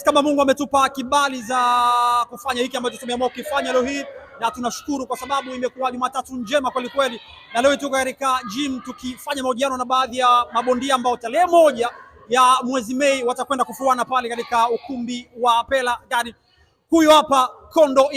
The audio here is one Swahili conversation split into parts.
Kama Mungu ametupa kibali za kufanya hiki ambacho tumeamua kufanya leo hii, na tunashukuru kwa sababu imekuwa Jumatatu njema kweli kweli, na leo tuko katika gym tukifanya mahojiano na baadhi ya mabondia ambao tarehe 1 ya mwezi Mei watakwenda kufuana pale katika ukumbi wa Pela Garden. Huyu hapa Kondo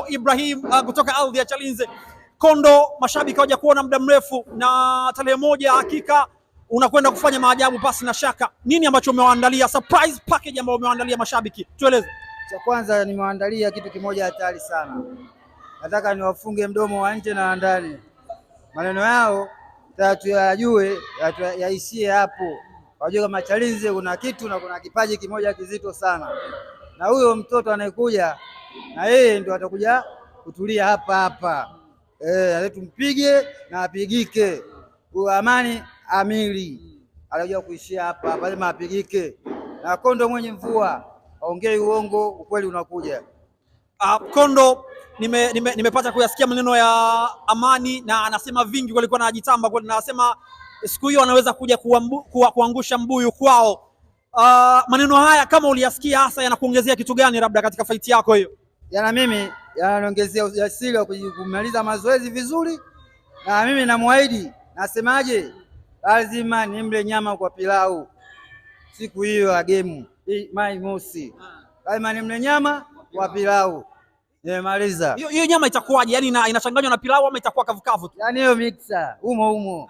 Ibrahim kutoka ardhi ya Chalinze. Kondo, mashabiki hawaja kuona muda mrefu, na tarehe 1 hakika unakwenda kufanya maajabu pasi na shaka. Nini ambacho umewaandalia, surprise package ambayo umewaandalia mashabiki? Tueleze. Cha kwanza nimewaandalia kitu kimoja hatari sana. Nataka niwafunge mdomo wa nje na ndani. Maneno yao tuyajue, yaishie hapo. Wajue kama Chalinze kuna kitu na kuna kipaji kimoja kizito sana. Na huyo mtoto anayekuja na yeye ndio atakuja kutulia hapa. Tumpige na apigike. Amani Amili anakuja kuishia hapa, lazima apigike. Na Kondo mwenye mvua aongee uongo, ukweli unakuja. Kondo nimepata kuyasikia maneno ya Amani, na anasema vingi, walikuwa anajitamba kwa, anasema siku hiyo anaweza kuja kuangusha mbuyu kwao. Maneno haya kama uliyasikia, hasa yanakuongezea kitu gani labda katika fight yako hiyo? Yana mimi yananiongezea ujasiri wa kumaliza mazoezi vizuri, na mimi namwahidi, nasemaje, lazima nimle nyama kwa pilau siku hiyo ya game Mai Mosi. Lazima nimle nyama kwa pilau. Nimemaliza. Hiyo nyama itakuwaje? Yaani inachanganywa na pilau ama itakuwa kavukavu tu? Yaani hiyo mixer humo.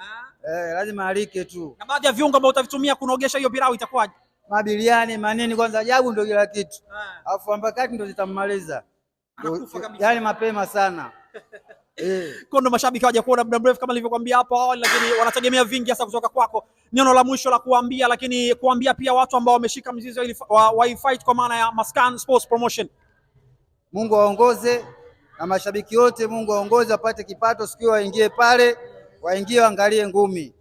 Lazima alike tu. Na baadhi ya viungo ambavyo utavitumia kunogesha hiyo pilau itakuwaje? Mabiliani, manini, kwanza ajabu ndio kila kitu. Alafu ambakati ndio zitamaliza. Yaani mapema sana. Kondo, mashabiki hawaja kuona muda mrefu kama nilivyokuambia hapo awali, lakini wanategemea vingi hasa kutoka kwako. Neno la mwisho la kuambia, lakini kuambia pia watu ambao wameshika mzizi wa fight kwa maana ya Maskan Sports Promotion. Mungu aongoze, na mashabiki wote Mungu aongoze, apate kipato siku waingie pale, waingie waangalie ngumi.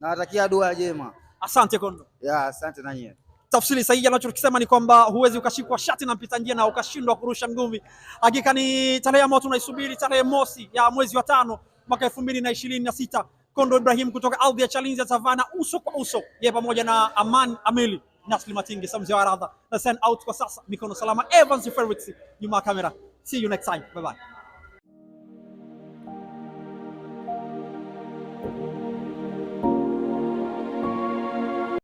Na natakia dua njema. Asante Kondo. Asante na nyie. Tafsiri sahihi anachokisema ni kwamba huwezi ukashikwa shati na mpita njia na ukashindwa kurusha ngumi. Hakika ni tarehe ambayo tunaisubiri, tarehe 1 ya mwezi wa 5 mwaka 2026. Kondo Ibrahim kutoka ardhi ya Chalinze Savana, uso kwa uso yeye pamoja na Aman Amili, Nasli Matingi, Samzi wa Radha na send out kwa sasa. Mikono salama, Evans Ferrix nyuma ya kamera. See you next time. Bye bye.